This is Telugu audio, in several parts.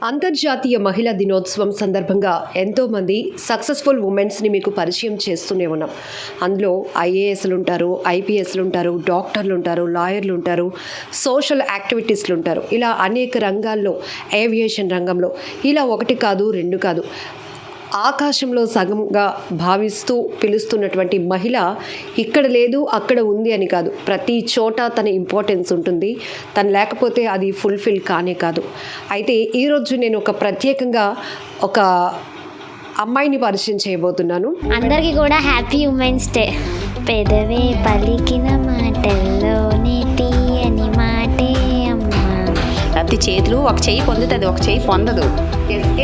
అంతర్జాతీయ మహిళా దినోత్సవం సందర్భంగా ఎంతోమంది సక్సెస్ఫుల్ ఉమెన్స్ని మీకు పరిచయం చేస్తూనే ఉన్నాం. అందులో ఐఏఎస్లు ఉంటారు, ఐపీఎస్లు ఉంటారు, డాక్టర్లు ఉంటారు, లాయర్లు ఉంటారు, సోషల్ యాక్టివిటీస్లు ఉంటారు. ఇలా అనేక రంగాల్లో, ఏవియేషన్ రంగంలో ఇలా ఒకటి కాదు, రెండు కాదు, ఆకాశంలో సగంగా భావిస్తూ పిలుస్తున్నటువంటి మహిళ ఇక్కడ లేదు అక్కడ ఉంది అని కాదు, ప్రతి చోట తన ఇంపార్టెన్స్ ఉంటుంది. తను లేకపోతే అది ఫుల్ఫిల్ కానే కాదు. అయితే ఈరోజు నేను ప్రత్యేకంగా ఒక అమ్మాయిని పరిచయం చేయబోతున్నాను. అందరికీ కూడా హ్యాపీ ఉమెన్స్ డే. పెదవే పలికిన మాటల్లోనే తీయని మాటే అమ్మా. ప్రతి చేతులు ఒక చెయ్యి పొందుతుంది, ఒక చెయ్యి పొందదు.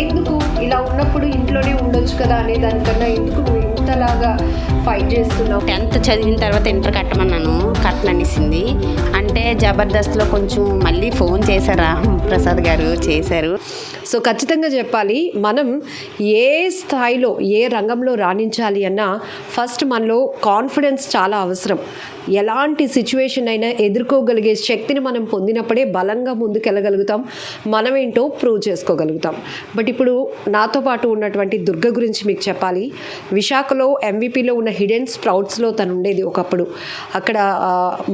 ఎందుకు ఇలా ఉన్నప్పుడు ఇంట్లోనే ఉండొచ్చు కదా అనే దానికన్నా ఎందుకు నువ్వు ఇంతలాగా ఫైట్ చేస్తున్నావు? 10th చదివిన తర్వాత ఇంటర్ కట్టమన్నాను, కట్టననిసింది. అంటే జబర్దస్త్లో కొంచెం మళ్ళీ ఫోన్ చేశారా ప్రసాద్ గారు, చేశారు. సో ఖచ్చితంగా చెప్పాలి, మనం ఏ స్థాయిలో ఏ రంగంలో రాణించాలి అన్నా ఫస్ట్ మనలో కాన్ఫిడెన్స్ చాలా అవసరం. ఎలాంటి సిచ్యువేషన్ అయినా ఎదుర్కోగలిగే శక్తిని మనం పొందినప్పుడే బలంగా ముందుకెళ్ళగలుగుతాం, మనమేంటో ప్రూవ్ చేసుకోగలుగుతాం. బట్ ఇప్పుడు నాతో పాటు ఉన్నటువంటి దుర్గ గురించి మీకు చెప్పాలి. విశాఖలో ఎంవిపిలో ఉన్న హిడెన్ స్ప్రౌట్స్లో తను ఉండేది ఒకప్పుడు. అక్కడ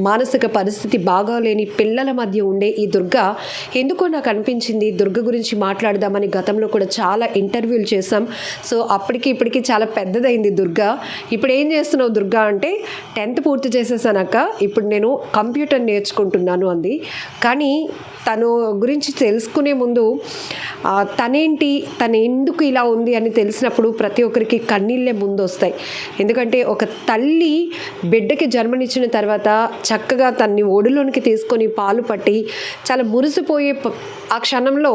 మానసిక పరిస్థితి బాగాలేని పిల్లల మధ్య ఉండే ఈ దుర్గ ఎందుకో నాకు అనిపించింది దుర్గ గురించి మాట్లాడదామని. గతంలో కూడా చాలా ఇంటర్వ్యూలు చేసాం. సో అప్పటికి ఇప్పటికి చాలా పెద్దదైంది దుర్గ. ఇప్పుడు ఏం చేస్తున్నావు దుర్గ అంటే 10th పూర్తి చేసేసానక్క, ఇప్పుడు నేను కంప్యూటర్ నేర్చుకుంటున్నాను అంది. కానీ తను గురించి తెలుసుకునే ముందు తనేంటి, తను ఎందుకు ఇలా ఉంది అని తెలిసినప్పుడు ప్రతి ఒక్కరికి కన్నీళ్ళే ముందు వస్తాయి. ఎందుకంటే ఒక తల్లి బిడ్డకి జన్మనిచ్చిన తర్వాత చక్కగా తన్ని ఒడిలోనికి తీసుకొని పాలు పట్టి చాలా మురిసిపోయే ఆ క్షణంలో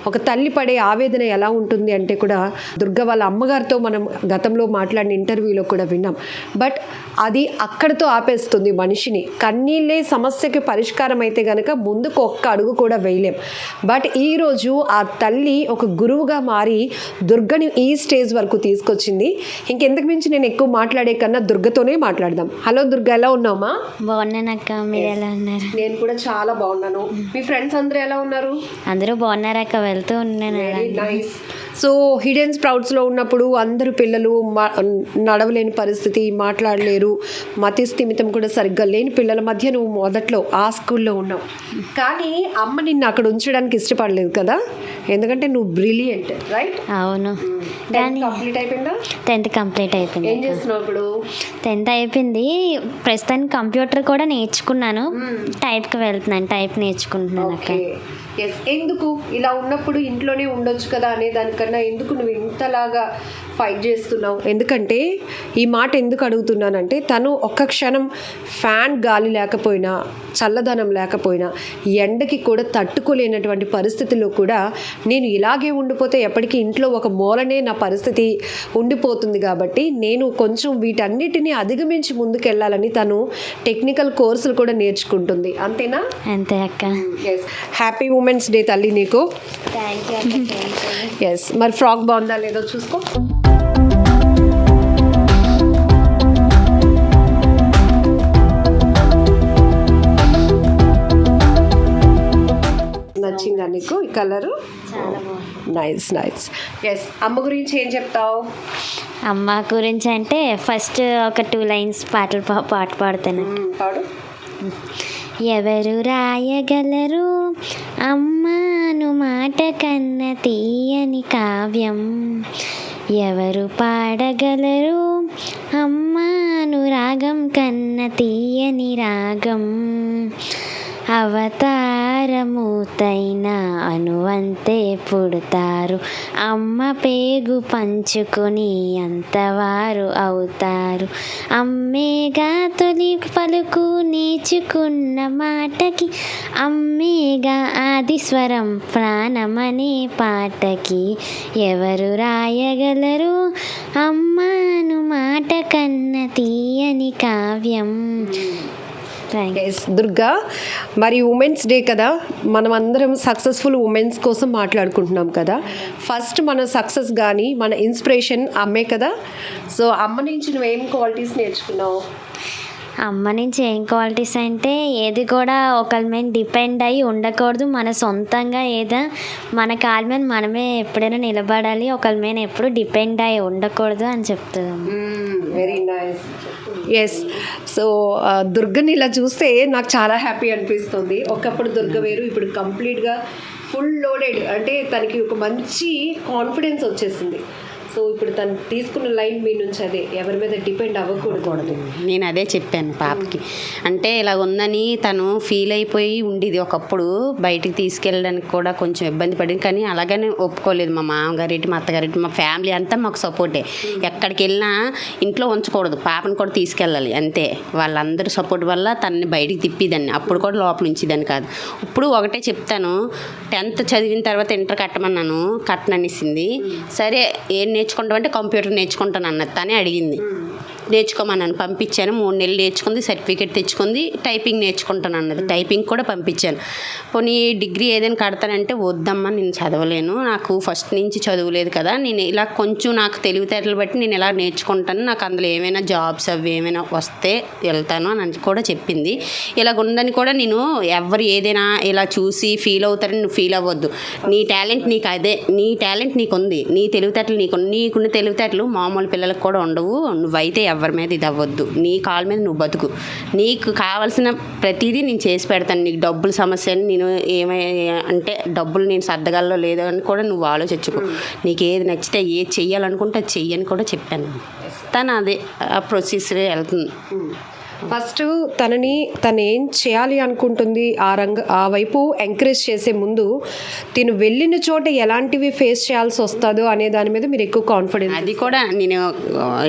ఒక తల్లి పడే ఆవేదన ఎలా ఉంటుంది అంటే కూడా దుర్గ వాళ్ళ అమ్మగారితో మనం గతంలో మాట్లాడిన ఇంటర్వ్యూలో కూడా విన్నాం. బట్ అది అక్కడితో ఆపేస్తుంది మనిషిని. కన్నీళ్ళే సమస్యకి పరిష్కారం అయితే కనుక ముందుకు ఒక్క అడుగు కూడా వేయలేం. బట్ ఈరోజు ఆ తల్లి ఒక గురువుగా మారి దుర్గని ఈ స్టేజ్ వరకు తీసుకొచ్చింది. ఇంకెందుకు మించి నేను ఎక్కువ మాట్లాడే కన్నా దుర్గతోనే మాట్లాడదాం. హలో దుర్గ, ఎలా ఉన్నావమ్మా? బాగున్నానక్క, మీరు ఎలా ఉన్నారు? నేను కూడా చాలా బాగున్నాను. మీ ఫ్రెండ్స్ అందరూ ఎలా ఉన్నారు? అందరూ బాగున్నారక్క, వెళ్తూ ఉన్నాను. నైస్. సో హిడెన్ స్ప్రౌట్స్లో ఉన్నప్పుడు అందరూ పిల్లలు నడవలేని పరిస్థితి, మాట్లాడలేరు, మతి స్థిమితం కూడా సరిగ్గా లేని పిల్లల మధ్య నువ్వు మొదట్లో ఆ స్కూల్లో ఉన్నావు. కానీ అమ్మ నిన్ను అక్కడ ఉంచడానికి ఇష్టపడలేదు కదా, ఎందుకంటే నువ్వు బ్రిలియంట్, రైట్? అవును. కానీ కంప్లీట్ అయిపోయిందా? 10th కంప్లీట్ అయిపోయింది. ఏం చేస్తున్నావు ఇప్పుడు? 10th అయిపోయింది. ప్రస్తుతానికి కంప్యూటర్ కూడా నేర్చుకున్నాను. టైప్కి వెళ్తున్నాను, టైప్ నేర్చుకుంటున్నాను అక్క. ఎందుకు ఇలా ఉన్నప్పుడు ఇంట్లోనే ఉండొచ్చు కదా అనే దానికన్నా ఎందుకు నువ్వు ఇంతలాగా ఫైట్ చేస్తున్నావు? ఎందుకంటే ఈ మాట ఎందుకు అడుగుతున్నానంటే తను ఒక్క క్షణం ఫ్యాన్ గాలి లేకపోయినా, చల్లదనం లేకపోయినా, ఎండకి కూడా తట్టుకోలేనటువంటి పరిస్థితుల్లో కూడా నేను ఇలాగే ఉండిపోతే ఎప్పటికీ ఇంట్లో ఒక మూలనే నా పరిస్థితి ఉండిపోతుంది, కాబట్టి నేను కొంచెం వీటన్నిటిని అధిగమించి ముందుకెళ్ళాలని తను టెక్నికల్ కోర్సులు కూడా నేర్చుకుంటుంది. అంతేనా? అంతే అక్క. హ్యాపీ ఉమెన్స్ డే తల్లి నీకు. థ్యాంక్ యూ అక్క. ఎస్. మరి ఫ్రాక్ బాగుందా లేదో చూసుకో. నచ్చిందా నీకు ఈ కలరు? చాలా బాగుంది. Nice nice. ఎస్. అమ్మ గురించి ఏం చెప్తావు? అమ్మ గురించి అంటే ఫస్ట్ ఒక 2 లైన్స్ పాట పాడుతాను. పాడు. ఎవరు రాయగలరు అమ్మాను మాట కన్న తీయని కావ్యం, ఎవరు పాడగలరు అమ్మాను రాగం కన్న తీయని రాగం, అవతారమూతైన అనువంతే పుడతారు, అమ్మ పేగు పంచుకొని అంతవారు అవుతారు, అమ్మేగా తొలి పలుకు నేర్చుకున్న మాటకి, అమ్మేగా ఆదిస్వరం ప్రాణమనే పాటకి, ఎవరు రాయగలరు అమ్మాను మాట కన్న తీయని కావ్యం. దుర్గా, మరి ఉమెన్స్ డే కదా, మనం అందరం సక్సెస్ఫుల్ ఉమెన్స్ కోసం మాట్లాడుకుంటున్నాం కదా. ఫస్ట్ మన సక్సెస్ కానీ మన ఇన్స్పిరేషన్ అమ్మే కదా. సో అమ్మ నుంచి నువ్వేం క్వాలిటీస్ నేర్చుకున్నావు? అమ్మ నుంచి ఏం క్వాలిటీస్ అంటే ఏది కూడా ఒకరి మీద డిపెండ్ అయ్యి ఉండకూడదు. మన సొంతంగా ఏదో మన కాళ్ళ మీద మనమే ఎప్పుడైనా నిలబడాలి, ఒకరి మీద ఎప్పుడు డిపెండ్ అయ్యి ఉండకూడదు అని చెప్తుంది. Very nice. ఎస్. సో దుర్గని ఇలా చూస్తే నాకు చాలా హ్యాపీ అనిపిస్తుంది. ఒకప్పుడు దుర్గ వేరు, ఇప్పుడు కంప్లీట్గా ఫుల్ లోడెడ్, అంటే తనకి ఒక మంచి కాన్ఫిడెన్స్ వచ్చేసింది. సో ఇప్పుడు తను తీసుకున్న లైన్ మీ నుంచి అదే, ఎవరి మీద డిపెండ్ అవ్వకూడదు. నేను అదే చెప్పాను పాపకి. అంటే ఇలా ఉందని తను ఫీల్ అయిపోయి ఉండేది. ఒకప్పుడు బయటికి తీసుకెళ్ళడానికి కూడా కొంచెం ఇబ్బంది పడింది, కానీ అలాగనే ఒప్పుకోలేదు. మా మామగారేటి, మా అత్తగారేటి, మా ఫ్యామిలీ అంతా మాకు సపోర్టే. ఎక్కడికి వెళ్ళినా ఇంట్లో ఉంచకూడదు, పాపను కూడా తీసుకెళ్ళాలి అంతే. వాళ్ళందరూ సపోర్ట్ వల్ల తనని బయటికి తిప్పిదాన్ని. అప్పుడు కూడా లోపల ఉంచేదాన్ని కాదు. ఇప్పుడు ఒకటే చెప్తాను, 10th చదివిన తర్వాత ఇంటర్ కట్టమన్నాను, కట్టననిసింది. సరే ఏం నేర్చుకుంటామంటే కంప్యూటర్ నేర్చుకుంటాను అన్నది. తనే అడిగింది, నేర్చుకోమన్నాను, పంపించాను. 3 నెలలు నేర్చుకుంది, సర్టిఫికేట్ తెచ్చుకుంది. టైపింగ్ నేర్చుకుంటాను అన్నది, టైపింగ్ కూడా పంపించాను. పోనీ డిగ్రీ ఏదైనా కడతానంటే వద్దమ్మా, నేను చదవలేను, నాకు ఫస్ట్ నుంచి చదువులేదు కదా, నేను ఇలా కొంచెం నాకు తెలివితేటలు బట్టి నేను ఇలా నేర్చుకుంటాను, నాకు అందులో ఏమైనా జాబ్స్ అవి ఏమైనా వస్తే వెళ్తాను అని కూడా చెప్పింది. ఇలాగ ఉందని కూడా నేను ఎవరు ఏదైనా ఇలా చూసి ఫీల్ అవుతారని నువ్వు ఫీల్ అవ్వద్దు. నీ టాలెంట్ నీకు అదే, నీ టాలెంట్ నీకుంది, నీ తెలివితేటలు నీకున్న తెలివితేటలు మామూలు పిల్లలకు కూడా ఉండవు. నువ్వైతే ఎవరి మీద ఇది అవ్వద్దు, నీ కాళ్ళ మీద నువ్వు బతుకు. నీకు కావాల్సిన ప్రతిదీ నేను చేసి పెడతాను. నీకు డబ్బుల సమస్య అని నేను అంటే డబ్బులు నేను సర్దగల్లో లేదో అని కూడా నువ్వు ఆలోచించుకో. నీకు ఏది నచ్చితే ఏది చెయ్యాలనుకుంటే అది చెయ్యని కూడా చెప్పాను. తను అదే ఆ ప్రొసీజర్ వెళ్తుంది. ఫస్ట్ తను ఏం చేయాలి అనుకుంటుంది ఆ వైపు ఎంకరేజ్ చేసే ముందు తిను వెళ్ళిన చోట ఎలాంటివి ఫేస్ చేయాల్సి వస్తుందో అనే దాని మీద మీరు ఎక్కువ కాన్ఫిడెన్స్. అది కూడా నేను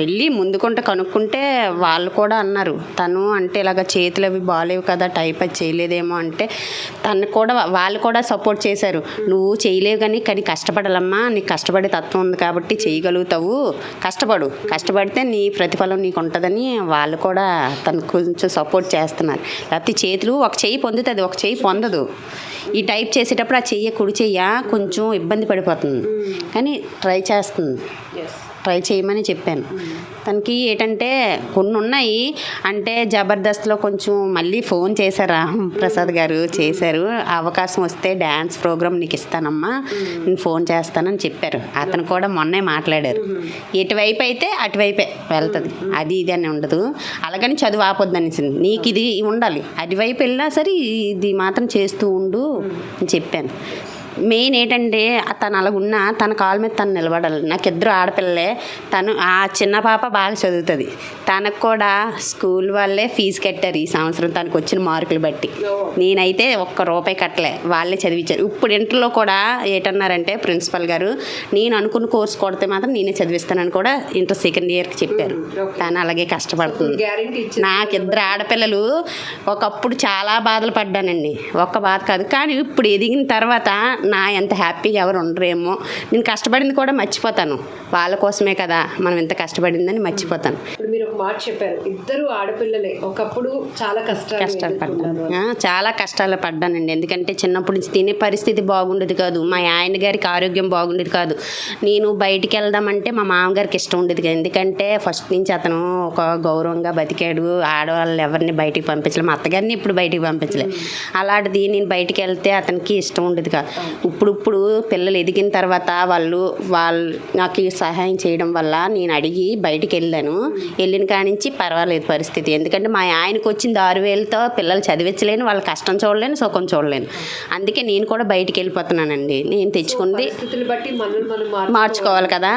వెళ్ళి ముందుకుంటే కనుక్కుంటే వాళ్ళు కూడా అన్నారు, తను అంటే ఇలాగ చేతులు అవి బాగాలేవు కదా, టైప్ అది చేయలేదేమో అంటే తను కూడా వాళ్ళు కూడా సపోర్ట్ చేశారు. నువ్వు చేయలేవు కానీ కష్టపడాలమ్మా, నీకు కష్టపడే తత్వం ఉంది కాబట్టి చేయగలుగుతావు, కష్టపడితే నీ ప్రతిఫలం నీకు ఉంటుందని వాళ్ళు కూడా తను కొంచెం సపోర్ట్ చేస్తున్నారు. లేకపోతే చేతులు ఒక చెయ్యి పొందుతుంది, ఒక చెయ్యి పొందదు. ఈ టైప్ చేసేటప్పుడు ఆ చెయ్యి కుడి చెయ్య కొంచెం ఇబ్బంది పడిపోతుంది, కానీ ట్రై చేస్తుంది. ట్రై చేయమని చెప్పాను. తనకి ఏంటంటే కొన్ని ఉన్నాయి, అంటే జబర్దస్త్లో కొంచెం మళ్ళీ ఫోన్ చేశారా ప్రసాద్ గారు చేశారు, అవకాశం వస్తే డ్యాన్స్ ప్రోగ్రామ్ నీకు ఇస్తానమ్మా, నేను ఫోన్ చేస్తానని చెప్పారు. అతను కూడా మొన్నే మాట్లాడారు. ఎటువైపు అయితే అటువైపే వెళ్తుంది, అది ఇది అని ఉండదు. అలాగని చదువు ఆపొద్దనిసింది, నీకు ఇది ఉండాలి, అటువైపు వెళ్ళినా సరే ఇది మాత్రం చేస్తూ ఉండు అని చెప్పాను. మెయిన్ ఏంటంటే తను అలాగున్నా తన కాళ్ళ మీద తను నిలబడాలి. నాకు 2 ఆడపిల్లలే, తను ఆ చిన్న పాప బాగా చదువుతుంది. తనకు కూడా స్కూల్ వాళ్ళే ఫీజు కట్టారు ఈ సంవత్సరం తనకు వచ్చిన మార్కులు బట్టి. నేనైతే ₹1 కట్టలే, వాళ్ళే చదివించారు. ఇప్పుడు ఇంటర్లో కూడా ఏంటన్నారంటే ప్రిన్సిపల్ గారు, నేను అనుకున్న కోర్స్ కొడితే మాత్రం నేనే చదివిస్తానని కూడా ఇంటర్ 2nd ఇయర్కి చెప్పారు. తను అలాగే కష్టపడుతుంది. నాకు 2 ఆడపిల్లలు. ఒకప్పుడు చాలా బాధలు పడ్డానండి, ఒక్క బాధ కాదు, కానీ ఇప్పుడు ఎదిగిన తర్వాత నా ఎంత హ్యాపీగా ఎవరు ఉండరేమో. నేను కష్టపడింది కూడా మర్చిపోతాను, వాళ్ళ కోసమే కదా మనం ఎంత కష్టపడిందని మర్చిపోతాను. ఇప్పుడు మీరు ఒక మాట చెప్పారు, 2 ఆడపిల్లలే, ఒకప్పుడు చాలా కష్టాలు పడ్డాను. చాలా కష్టాలు పడ్డానండి. ఎందుకంటే చిన్నప్పటి నుంచి తినే పరిస్థితి బాగుండేది కాదు, మా ఆయన గారికి ఆరోగ్యం బాగుండేది కాదు. నేను బయటికి వెళ్దామంటే మా మామగారికి ఇష్టం ఉండేది కాదు, ఎందుకంటే ఫస్ట్ నుంచి అతను ఒక గౌరవంగా బతికాడు. ఆడవాళ్ళు ఎవరిని బయటికి పంపించలేదు, మా అత్తగారిని ఇప్పుడు బయటికి పంపించలేదు. అలాంటిది నేను బయటికి వెళ్తే అతనికి ఇష్టం ఉండేది కాదు. ఇప్పుడు పిల్లలు ఎదిగిన తర్వాత వాళ్ళు నాకు సహాయం చేయడం వల్ల నేను అడిగి బయటికి వెళ్ళిన కానించి పర్వాలేదు పరిస్థితి. ఎందుకంటే మా ఆయనకు వచ్చింది 6,000తో పిల్లలు చదివించలేను, వాళ్ళ కష్టం చూడలేను, సుఖం చూడలేను. అందుకే నేను కూడా బయటికి వెళ్ళిపోతున్నానండి. నేను తెచ్చుకుంది మార్చుకోవాలి కదా,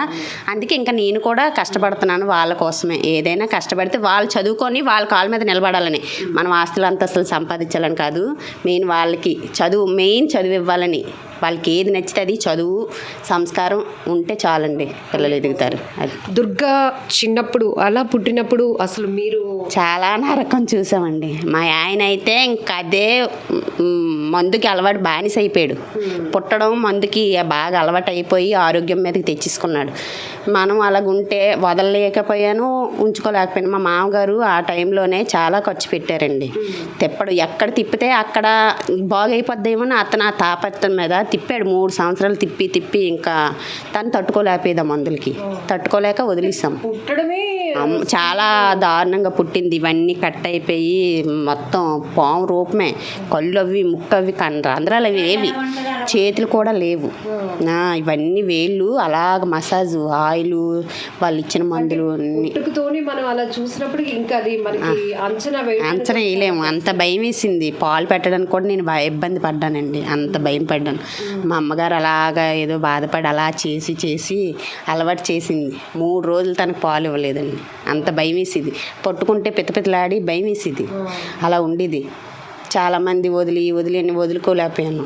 అందుకే ఇంకా నేను కూడా కష్టపడుతున్నాను వాళ్ళ కోసమే. ఏదైనా కష్టపడితే వాళ్ళు చదువుకొని వాళ్ళ కాళ్ళ మీద నిలబడాలని, మనం ఆస్తులు అంతస్తులు సంపాదించాలని కాదు, వాళ్ళకి చదువు ఇవ్వాలని. వాళ్ళకి ఏది నచ్చితే అది చదువు సంస్కారం ఉంటే చాలండి, పిల్లలు ఎదుగుతారు. అది దుర్గా చిన్నప్పుడు అలా పుట్టినప్పుడు అసలు మీరు చాలా నరకం చూసామండి. మా ఆయన అయితే ఇంకా అదే మందుకి అలవాటు బానిస అయిపోయాడు. పుట్టడం మందుకి బాగా అలవాటు అయిపోయి ఆరోగ్యం మీదకి తెచ్చేసుకున్నాడు. మనం అలాగుంటే వదలలేకపోయాను, ఉంచుకోలేకపోయాను. మా మామగారు ఆ టైంలోనే చాలా ఖర్చు పెట్టారండి. ఎక్కడ తిప్పితే అక్కడ బాగైపోద్దేమో అతను ఆ తాపత్రం మీద తిప్పాడు. 3 సంవత్సరాలు తిప్పి ఇంకా తను తట్టుకోలేకపోయేదా మందులకి, తట్టుకోలేక వదిలేసాం. పుట్టడమే చాలా దారుణంగా పుట్టింది. ఇవన్నీ కట్ అయిపోయి మొత్తం పాము రూపమే, కళ్ళు అవి ముక్కు అవి రంధ్రాలు అవి ఏవి, చేతులు కూడా లేవు. ఇవన్నీ వేళ్ళు అలాగ మసాజు ఆయిల్ వాళ్ళు ఇచ్చిన మందులు పుట్టుకతోని మనం అలా చూసినప్పుడు ఇంకా అది మనకి అంచనా వేయలేము. అంత భయం వేసింది. పాలు పెట్టడానికి కూడా నేను ఇబ్బంది పడ్డానండి, అంత భయం పడ్డాను. మా అమ్మగారు అలాగా ఏదో బాధపడి అలా చేసి చేసి అలవాటు చేసింది. 3 రోజులు తనకు పాలు ఇవ్వలేదండి, అంత భయం వేసేది. పట్టుకుంటే పితపితలాడి భయం వేసేది, అలా ఉండేది. చాలామంది వదిలి అని వదులుకోలేకపోయాను.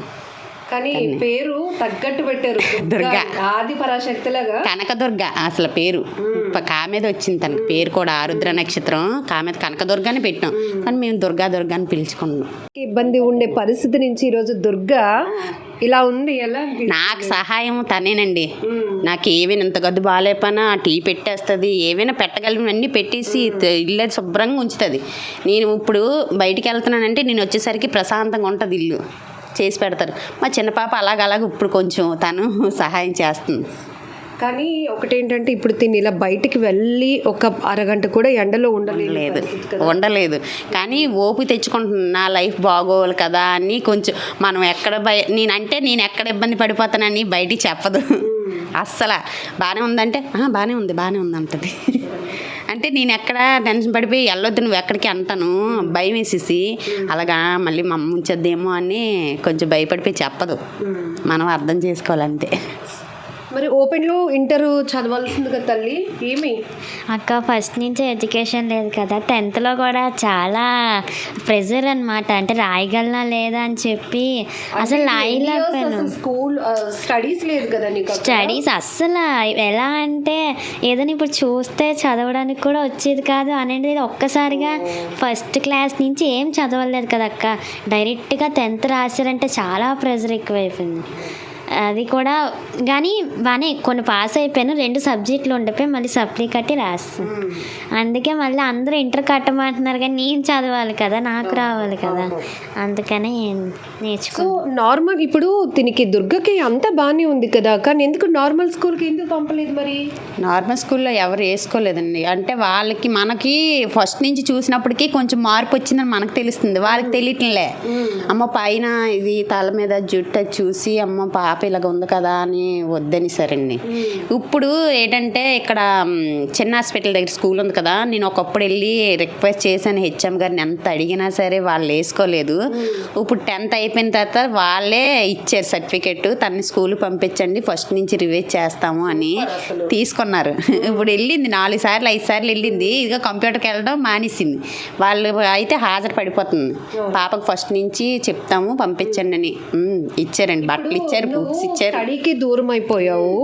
కానీ పేరు తగ్గట్టు పెట్టారు, దుర్గా, ఆది పరాశక్తిలాగా కనకదుర్గ అసలు పేరు. కామెద వచ్చింది తనకి పేరు కూడా, ఆరుద్ర నక్షత్రం కామెద కనకదుర్గ అని పెట్టాం. కానీ మేము దుర్గా అని పిలుచుకున్నాం. ఇబ్బంది ఉండే పరిస్థితి నుంచి ఈరోజు దుర్గా ఇలా ఉంది. ఎలా నాకు సహాయం తనేనండి. నాకు ఏవైనా ఇంత గద్దు బాగాలేపనా టీ పెట్టేస్తుంది, ఏవైనా పెట్టగలిగినవన్నీ పెట్టేసి ఇల్లు శుభ్రంగా ఉంచుతుంది. నేను ఇప్పుడు బయటికి వెళ్తున్నానంటే నేను వచ్చేసరికి ప్రశాంతంగా ఉంటుంది, ఇల్లు చేసి పెడతారు. మా చిన్న పాప అలాగ ఇప్పుడు కొంచెం తను సహాయం చేస్తుంది. కానీ ఒకటేంటంటే ఇప్పుడు ఇలా బయటికి వెళ్ళి ఒక అరగంట కూడా ఎండలో ఉండలేదు. కానీ ఓపిక తెచ్చుకుంటున్నాను, నా లైఫ్ బాగోవాలి కదా అని. కొంచెం మనం నేను ఎక్కడ ఇబ్బంది పడిపోతానని బయటికి చెప్పదు అస్సలు. బాగానే ఉందంటే బాగానే ఉంది అంటది. అంటే నేను ఎక్కడ టెన్షన్ పడిపోయి వెళ్ళొద్దు నువ్వు ఎక్కడికి అంటాను, భయం వేసేసి అలాగా మళ్ళీ మా అమ్మ ఉంచద్దేమో అని కొంచెం భయపడిపోయి చెప్పదు. మనం అర్థం చేసుకోవాలంతే. మరి ఓపెన్లో ఇంటర్ చదవాల్సింది కదా తల్లి, ఏమి అక్క ఫస్ట్ నుంచి ఎడ్యుకేషన్ లేదు కదా, 10th కూడా చాలా ప్రెజర్ అనమాట. అంటే రాయగలనా లేదా అని చెప్పి అసలు రాయలేకపోయాను. స్కూల్ స్టడీస్ లేదు కదా నీకు? స్టడీస్ అస్సలు ఎలా అంటే ఏదైనా ఇప్పుడు చూస్తే చదవడానికి కూడా వచ్చేది కాదు అనేది. ఒక్కసారిగా ఫస్ట్ క్లాస్ నుంచి ఏం చదవలేదు కదా అక్క, డైరెక్ట్గా 10th రాశారంటే చాలా ప్రెజర్ ఎక్కువైపోయింది. అది కూడా కానీ బాగానే కొన్ని పాస్ అయిపోయాను. 2 సబ్జెక్టులు ఉండిపోయి మళ్ళీ సప్లీ కట్టి రాస్తాను. అందుకే మళ్ళీ అందరూ ఇంటర్ కట్టమంటున్నారు, కానీ నేను చదవాలి కదా, నాకు రావాలి కదా, అందుకనే నేర్చుకో. నార్మల్ ఇప్పుడు దీనికి దుర్గకి అంతా బాగానే ఉంది కదా, కానీ ఎందుకు నార్మల్ స్కూల్కి ఎందుకు పంపలేదు? మరి నార్మల్ స్కూల్లో ఎవరు వేసుకోలేదండి. అంటే వాళ్ళకి మనకి ఫస్ట్ నుంచి చూసినప్పటికీ కొంచెం మార్పు వచ్చిందని మనకు తెలుస్తుంది, వాళ్ళకి తెలియట్లే. అమ్మ పైన ఇది తల మీద జుట్టు చూసి అమ్మ పాప ఇలాగ ఉంది కదా అని వద్దని సరండి. ఇప్పుడు ఏంటంటే ఇక్కడ చిన్న హాస్పిటల్ దగ్గర స్కూల్ ఉంది కదా, నేను ఒకప్పుడు వెళ్ళి రిక్వెస్ట్ చేశాను హెచ్ఎం గారిని, ఎంత అడిగినా సరే వాళ్ళు వేసుకోలేదు. ఇప్పుడు 10th అయిపోయిన తర్వాత వాళ్ళే ఇచ్చారు సర్టిఫికెట్, తనని స్కూల్ పంపించండి ఫస్ట్ నుంచి రివైజ్ చేస్తాము అని తీసుకున్నారు. ఇప్పుడు వెళ్ళింది 4 సార్లు 5 సార్లు వెళ్ళింది. ఇదిగా కంప్యూటర్కి వెళ్ళడం మానేసింది. వాళ్ళు అయితే హాజరు పడిపోతుంది. పాపకు ఫస్ట్ నుంచి చెప్తాము పంపించండి అని ఇచ్చారండి, బట్టలు ఇచ్చారు, బుక్స్ ఇచ్చారు. స్టడీకి దూరం అయిపోయావు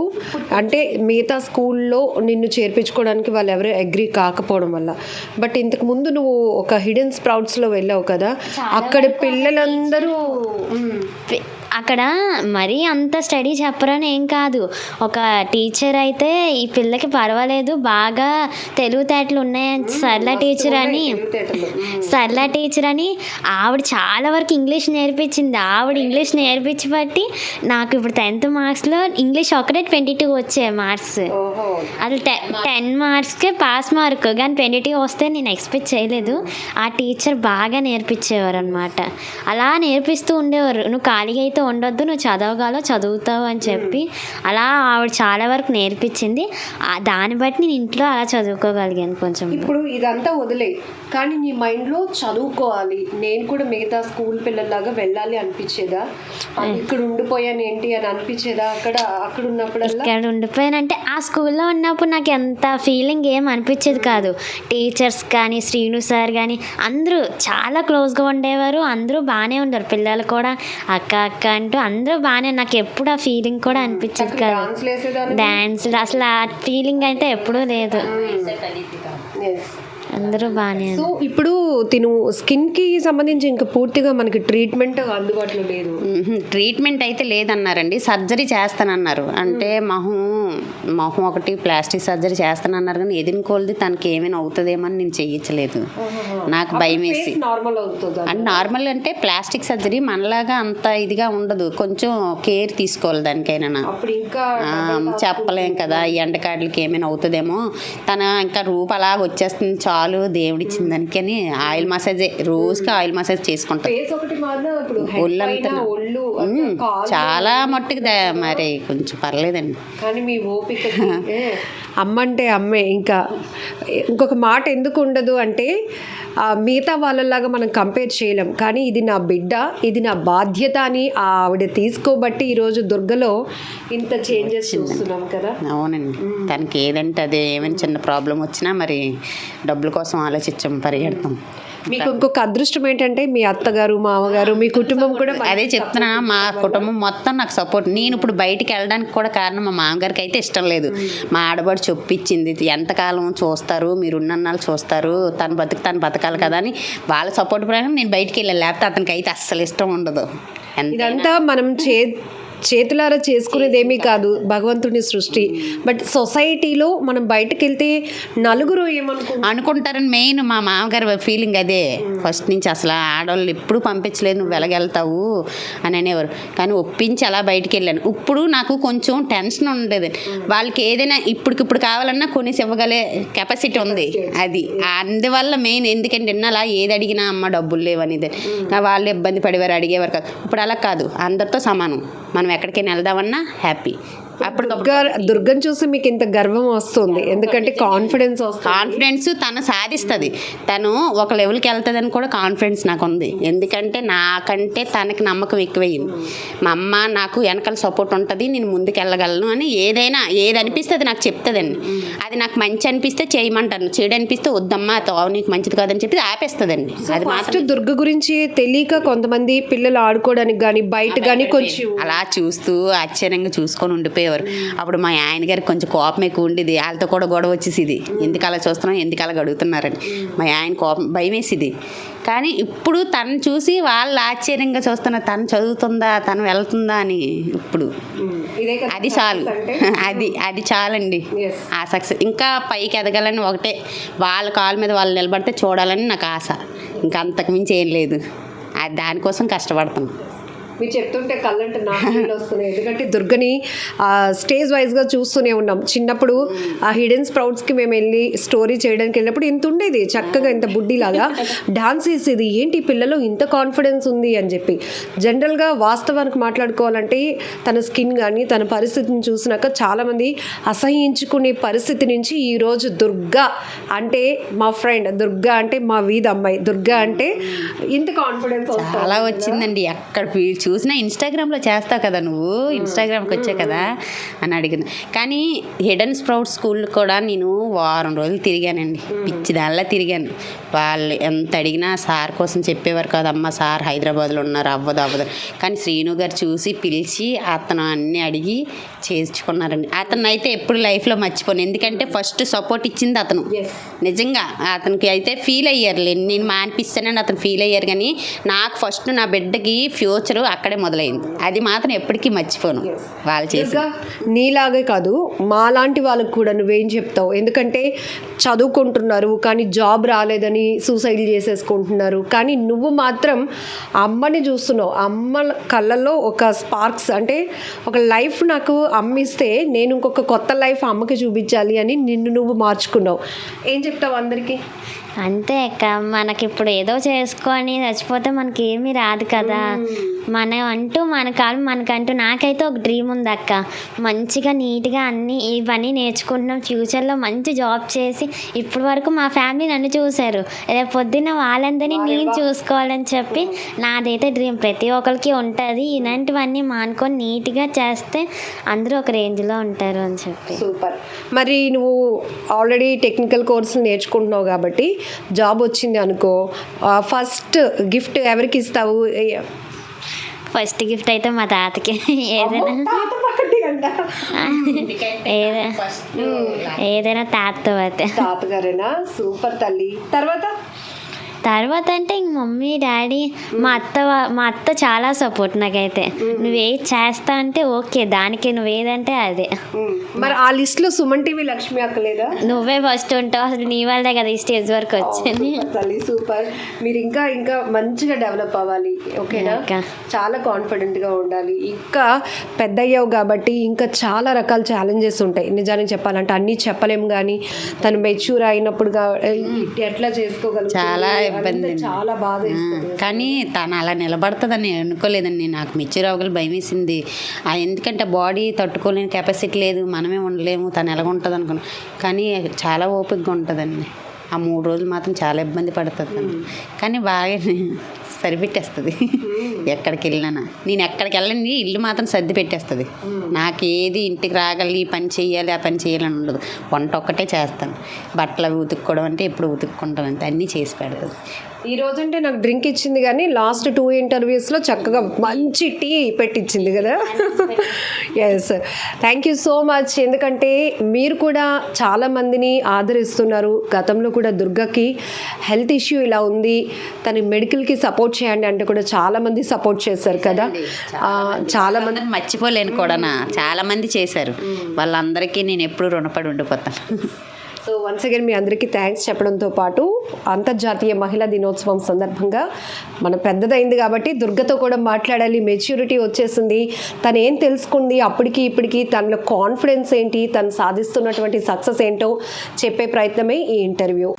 అంటే మిగతా స్కూల్లో నిన్ను చేర్పించుకోవడానికి వాళ్ళు ఎవరు అగ్రీ కాకపోవడం వల్ల. బట్ ఇంతకు ముందు నువ్వు ఒక హిడెన్ స్ప్రౌట్స్లో వెళ్ళావు కదా, అక్కడ పిల్లలందరూ అక్కడ మరీ అంత స్టడీ చెప్పరని ఏం కాదు. ఒక టీచర్ అయితే ఈ పిల్లకి పర్వాలేదు బాగా తెలివితేటలు ఉన్నాయని సరళ టీచర్ అని ఆవిడ చాలా వరకు ఇంగ్లీష్ నేర్పించింది. ఆవిడ ఇంగ్లీష్ నేర్పించి బట్టి నాకు ఇప్పుడు 10th మార్క్స్లో ఇంగ్లీష్ ఒకటే 22 వచ్చాయి మార్క్స్. అది 10 మార్క్స్కే పాస్ మార్క్, కానీ 22 వస్తే నేను ఎక్స్పెక్ట్ చేయలేదు. ఆ టీచర్ బాగా నేర్పించేవారు అనమాట. అలా నేర్పిస్తూ ఉండేవారు, నువ్వు ఖాళీగా అయితే ఉండొద్దు, నువ్వు చదువుతావు అని చెప్పి అలా ఆవిడ చాలా వరకు నేర్పించింది. దాన్ని బట్టి నేను ఇంట్లో అలా చదువుకోగలిగాను కొంచెం. ఇప్పుడు ఇదంతా వదిలే, కానీ నీ మైండ్లో చదువుకోవాలి, నేను కూడా మిగతా స్కూల్ పిల్లల్లాగా వెళ్ళాలి అనిపించేదా? ఇక్కడ ఉండిపోయాను ఏంటి అని అనిపించేదా? అక్కడ ఉన్నప్పుడల్లా ఇక్కడ ఉండిపోయానంటే ఆ స్కూల్లో ఉన్నప్పుడు నాకు ఎంత ఫీలింగ్ ఏం అనిపించేది కాదు. టీచర్స్ కానీ శ్రీను సార్ కానీ అందరూ చాలా క్లోజ్గా ఉండేవారు, అందరూ బాగానే ఉండరు, పిల్లలు కూడా అక్క అంటూ అందరూ బాగానే. నాకు ఎప్పుడు ఆ ఫీలింగ్ కూడా అనిపించేది కాదు. డాన్స్ అసలు ఆ ఫీలింగ్ అయితే ఎప్పుడూ లేదు. అందరూ బాగానే సో ఇప్పుడు తిను స్కిన్కి సంబంధించి ఇంకా పూర్తిగా మనకి ట్రీట్మెంట్ అందుబాటులో లేదు. ట్రీట్మెంట్ అయితే లేదన్నారండి, సర్జరీ చేస్తానన్నారు. అంటే మొహం ఒకటి ప్లాస్టిక్ సర్జరీ చేస్తానన్నారు, కానీ ఎదినుకోలది తనకి ఏమైనా అవుతుందేమో అని నేను చెయ్యించలేదు. నాకు భయం వేసి. నార్మల్ అవుతుంది అంటే నార్మల్ అంటే ప్లాస్టిక్ సర్జరీ మనలాగా అంత ఇదిగా ఉండదు, కొంచెం కేర్ తీసుకోవాలి దానికైనా. అప్పుడు ఇంకా చెప్పలేం కదా, ఈ ఎండకాడలకి ఏమైనా అవుతుందేమో, తన ఇంకా రూపు అలాగ వచ్చేస్తుంది, చాలు దేవుడిచ్చింది దానికి అని ఆయిల్ మసాజే, రోజుకి ఆయిల్ మసాజ్ చేసుకుంటాం. ఫేస్ ఒకటి మాత్రం ఇప్పుడు ఒళ్ళంతా ఒళ్ళు చాలా మట్టుకు మరి కొంచెం పర్లేదండి. కానీ మీ ఓపిక అమ్మ అంటే అమ్మే. ఇంకా ఇంకొక మాట ఎందుకు ఉండదు అంటే మిగతా వాళ్ళలాగా మనం కంపేర్ చేయలేం, కానీ ఇది నా బిడ్డ, ఇది నా బాధ్యత అని ఆవిడ తీసుకోబట్టి ఈరోజు దుర్గలో ఇంత చేంజెస్ చూస్తున్నాం కదా. అవునండి, తనకి ఏదంటే అదే, ఏమైనా చిన్న ప్రాబ్లం వచ్చినా మరి డబ్బుల కోసం ఆలోచించాం, పరిగెడతాం. మీకు ఇంకొక అదృష్టం ఏంటంటే మీ అత్తగారు, మామగారు, మీ కుటుంబం కూడా అదే చెప్తున్నా, మా కుటుంబం మొత్తం నాకు సపోర్ట్. నేను ఇప్పుడు బయటికి వెళ్ళడానికి కూడా కారణం మా మామగారికి అయితే ఇష్టం లేదు. మా ఆడబడి చొప్పించింది, ఎంతకాలం చూస్తారు మీరు, ఉన్నన్నాళ్ళు చూస్తారు, తను బతకాలి కదా అని వాళ్ళ సపోర్ట్ ప్రకారం నేను బయటికి వెళ్ళాను. లేకపోతే అతనికి అయితే అస్సలు ఇష్టం ఉండదు. ఇదంతా మనం చేతులారా చేసుకునేదేమీ కాదు, భగవంతుని సృష్టి. బట్ సొసైటీలో మనం బయటకు వెళ్తే నలుగురు అనుకుంటారని మెయిన్ మా మామగారు ఫీలింగ్ అదే. ఫస్ట్ నుంచి అసలు ఆడవాళ్ళు ఎప్పుడు పంపించలేదు, నువ్వు వెలగెళ్తావు అని అనేవారు. కానీ ఒప్పించి అలా బయటికి వెళ్ళాను. ఇప్పుడు నాకు కొంచెం టెన్షన్ ఉండేది, వాళ్ళకి ఏదైనా ఇప్పటికిప్పుడు కావాలన్నా కొనేసి ఇవ్వగలే కెపాసిటీ ఉంది. అది అందువల్ల మెయిన్. ఎందుకంటే అలా ఏది అడిగినా అమ్మ డబ్బులు లేవనేది వాళ్ళు ఇబ్బంది పడేవారు, అడిగేవారు కాదు. ఇప్పుడు అలా కాదు, అందరితో సమానం. మనం ఎక్కడికైనా వెళ్దామన్నా హ్యాపీ. అప్పుడు దుర్గను చూసి మీకు ఇంత గర్వం వస్తుంది, ఎందుకంటే కాన్ఫిడెన్స్ తను సాధిస్తుంది. తను ఒక లెవెల్కి వెళ్తుందని కూడా కాన్ఫిడెన్స్ నాకు ఉంది. ఎందుకంటే నాకంటే తనకి నమ్మకం ఎక్కువయ్యింది. మా అమ్మ నాకు వెనకాల సపోర్ట్ ఉంటుంది, నేను ముందుకు వెళ్ళగలను అని ఏదైనా ఏది అనిపిస్తుంది నాకు చెప్తుందండి. అది నాకు మంచి అనిపిస్తే చేయమంటాను, చెడు అనిపిస్తే వద్దమ్మా నీకు మంచిది కాదని చెప్పి ఆపేస్తుందండి. అది మాత్రం దుర్గ గురించి తెలియక కొంతమంది పిల్లలు ఆడుకోవడానికి కానీ బయట కానీ కొంచెం అలా చూస్తూ ఆశ్చర్యంగా చూసుకొని ఉండిపోయారు. అప్పుడు మా ఆయన గారికి కొంచెం కోపం ఎక్కువ ఉండేది, వాళ్ళతో కూడా గొడవ వచ్చేసిది, ఎందుకు అలా చూస్తున్నాం, ఎందుకు అలా అడుగుతున్నారని. మా ఆయన కోపం, భయం వేసేది. కానీ ఇప్పుడు తను చూసి వాళ్ళు ఆశ్చర్యంగా చూస్తున్నారు, తను చదువుతుందా, తను వెళ్తుందా అని. ఇప్పుడు అది చాలు, అది చాలండి. ఆ సక్సెస్ ఇంకా పైకి ఎదగాలని ఒకటే, వాళ్ళ కాళ్ళ మీద వాళ్ళు నిలబడితే చూడాలని నాకు ఆశ. ఇంకా అంతకుమించి ఏం లేదు, దానికోసం కష్టపడుతున్నాను. మీరు చెప్తుంటే కళ్ళంటే నాకు వస్తున్నాయి. ఎందుకంటే దుర్గని స్టేజ్ వైజ్గా చూస్తూనే ఉన్నాం. చిన్నప్పుడు ఆ హిడెన్ స్ప్రౌట్స్కి మేము వెళ్ళి స్టోరీ చేయడానికి వెళ్ళినప్పుడు ఇంత ఉండేది, చక్కగా ఇంత బుడ్డిలాగా డాన్స్ వేసేది. ఏంటి పిల్లలు ఇంత కాన్ఫిడెన్స్ ఉంది అని చెప్పి. జనరల్గా వాస్తవానికి మాట్లాడుకోవాలంటే తన స్కిన్ కానీ తన పరిస్థితిని చూసినాక చాలామంది అసహించుకునే పరిస్థితి నుంచి ఈరోజు దుర్గా అంటే మా ఫ్రెండ్, దుర్గా అంటే మా వీధి అమ్మాయి, దుర్గా అంటే ఇంత కాన్ఫిడెన్స్ చాలా వచ్చిందండి. ఎక్కడ చూసినా ఇన్స్టాగ్రామ్లో చేస్తావు కదా నువ్వు, ఇన్స్టాగ్రామ్కి వచ్చా కదా అని అడిగింది. కానీ హిడెన్ స్ప్రౌట్ స్కూల్ కూడా నేను వారం రోజులు తిరిగానండి, పిచ్చిదాల్లా తిరిగాను. వాళ్ళు ఎంత అడిగినా సార్ కోసం చెప్పేవారు కాదమ్మా, సార్ హైదరాబాద్లో ఉన్నారు, అవ్వదు. కానీ శ్రీను గారు చూసి పిలిచి అతను అన్నీ అడిగి చేర్చుకున్నారండి. అతను అయితే ఎప్పుడు లైఫ్లో మర్చిపోను, ఎందుకంటే ఫస్ట్ సపోర్ట్ ఇచ్చింది అతను. నిజంగా అతనికి అయితే ఫీల్ అయ్యారు, నేను మానిపిస్తానని అతను ఫీల్ అయ్యారు. కానీ నాకు ఫస్ట్ నా బిడ్డకి ఫ్యూచర్ అక్కడే మొదలైంది, అది మాత్రం ఎప్పటికీ మర్చిపోను. వాళ్ళు చేసి నీలాగే కాదు మాలాంటి వాళ్ళకి కూడా నువ్వేం చెప్తావు? ఎందుకంటే చదువుకుంటున్నారు కానీ జాబ్ రాలేదని సూసైడ్ చేసేసుకుంటున్నారు, కానీ నువ్వు మాత్రం అమ్మని చూస్తున్నావు. అమ్మ కళ్ళల్లో ఒక స్పార్క్స్, అంటే ఒక లైఫ్ నాకు అమ్మిస్తే నేను ఇంకొక కొత్త లైఫ్ అమ్మకి చూపించాలి అని నిన్ను నువ్వు మార్చుకున్నావు. ఏం చెప్తావు అందరికీ? అంతే అక్క, మనకి ఇప్పుడు ఏదో చేసుకొని చచ్చిపోతే మనకి ఏమీ రాదు కదా. మనకంటూ నాకైతే ఒక డ్రీమ్ ఉంది అక్క, మంచిగా నీట్గా ఇవన్నీ నేర్చుకుంటున్నాం, ఫ్యూచర్లో మంచి జాబ్ చేసి. ఇప్పటి వరకు మా ఫ్యామిలీ నన్ను చూశారు, రేపు పొద్దున్న వాళ్ళందరినీ నేను చూసుకోవాలని చెప్పి నాదైతే డ్రీమ్. ప్రతి ఒక్కరికి ఉంటుంది, ఇలాంటివన్నీ మానుకొని నీట్గా చేస్తే అందరూ ఒక రేంజ్లో ఉంటారు అని చెప్పి. సూపర్. మరి నువ్వు ఆల్రెడీ టెక్నికల్ కోర్సులు నేర్చుకుంటున్నావు కాబట్టి జాబ్ వచ్చింది అనుకో, ఫస్ట్ గిఫ్ట్ ఎవరికి ఇస్తావు? ఫస్ట్ గిఫ్ట్ అయితే మా తాతకి. ఏదైనా ఏదైనా తాతవతే. తాతగారేనా? సూపర్ తల్లి. తర్వాత అంటే ఇంక మమ్మీ డాడీ మా అత్త చాలా సపోర్ట్ నాకైతే. నువ్వేది చేస్తా అంటే ఓకే, దానికి నువ్వేదంటే అదే. మరి ఆ లిస్ట్ లో సుమన్ టీవీ లక్ష్మి అక్క లేదా? నువ్వే ఫస్ట్ ఉంటావు, అసలు నీ వల్లే కదా ఈ స్టేజ్ వరకు వచ్చింది. తల్లి సూపర్. మీరు ఇంకా ఇంకా మంచిగా డెవలప్ అవ్వాలి, ఓకేనా? చాలా కాన్ఫిడెంట్ గా ఉండాలి. ఇంకా పెద్ద అయ్యావు కాబట్టి ఇంకా చాలా రకాల ఛాలెంజెస్ ఉంటాయి. నిజానికి చెప్పాలంటే అన్నీ చెప్పలేము, కానీ తను మెచ్యూర్ అయినప్పుడు ఎట్లా చేసుకోగలుగుతారు, చాలా ఇబ్బంది, చాలా బాధ. కానీ తను అలా నిలబడుతుందని అనుకోలేదండి. నాకు మెచ్యూర్ అవ్వగల భయం వేసింది. ఎందుకంటే బాడీ తట్టుకోలేని కెపాసిటీ లేదు, మనమే ఉండలేము, తను ఎలాగ ఉంటుంది అనుకున్నాను. కానీ చాలా ఓపికగా ఉంటుందండి. ఆ 3 రోజులు మాత్రం చాలా ఇబ్బంది పడుతుంది, కానీ బాగా సరిపెట్టేస్తుంది. ఎక్కడికి వెళ్ళినా నేను ఎక్కడికి వెళ్ళండి ఇల్లు మాత్రం సర్ది పెట్టేస్తుంది. నాకు ఏది ఇంటికి రాగలి, ఈ పని చేయాలి ఆ పని చేయాలని ఉండదు. వంట ఒక్కటే చేస్తాను. బట్టలు అవి ఉతుక్కోవడం అంటే ఎప్పుడు ఉతుక్కుంటాను, అంతే అన్నీ చేసి పెడుతుంది. ఈ రోజంటే నాకు డ్రింక్ ఇచ్చింది, కానీ లాస్ట్ 2 ఇంటర్వ్యూస్లో చక్కగా మంచి టీ పెట్టించింది కదా. Yes, thank you so much. ఎందుకంటే మీరు కూడా చాలామందిని ఆదరిస్తున్నారు. గతంలో కూడా దుర్గకి హెల్త్ ఇష్యూ ఇలా ఉంది, తను మెడికల్కి సపోర్ట్ చేయండి అంటే కూడా చాలామంది సపోర్ట్ చేశారు కదా. చాలామంది మర్చిపోలేను కూడా, చాలా మంది చేశారు. వాళ్ళందరికీ నేను ఎప్పుడు రుణపడి ఉండిపోతాను. సో వన్స్ అగైన్ మీ అందరికీ థ్యాంక్స్ చెప్పడంతో పాటు అంతర్జాతీయ మహిళా దినోత్సవం సందర్భంగా మన పెద్దదైంది కాబట్టి దుర్గతో కూడా మాట్లాడాలి. మెచ్యూరిటీ వచ్చేసింది, తను ఏం తెలుసుకుంది అప్పటికి ఇప్పటికి, తనలో కాన్ఫిడెన్స్ ఏంటి, తను సాధిస్తున్నటువంటి సక్సెస్ ఏంటో చెప్పే ప్రయత్నమే ఈ ఇంటర్వ్యూ.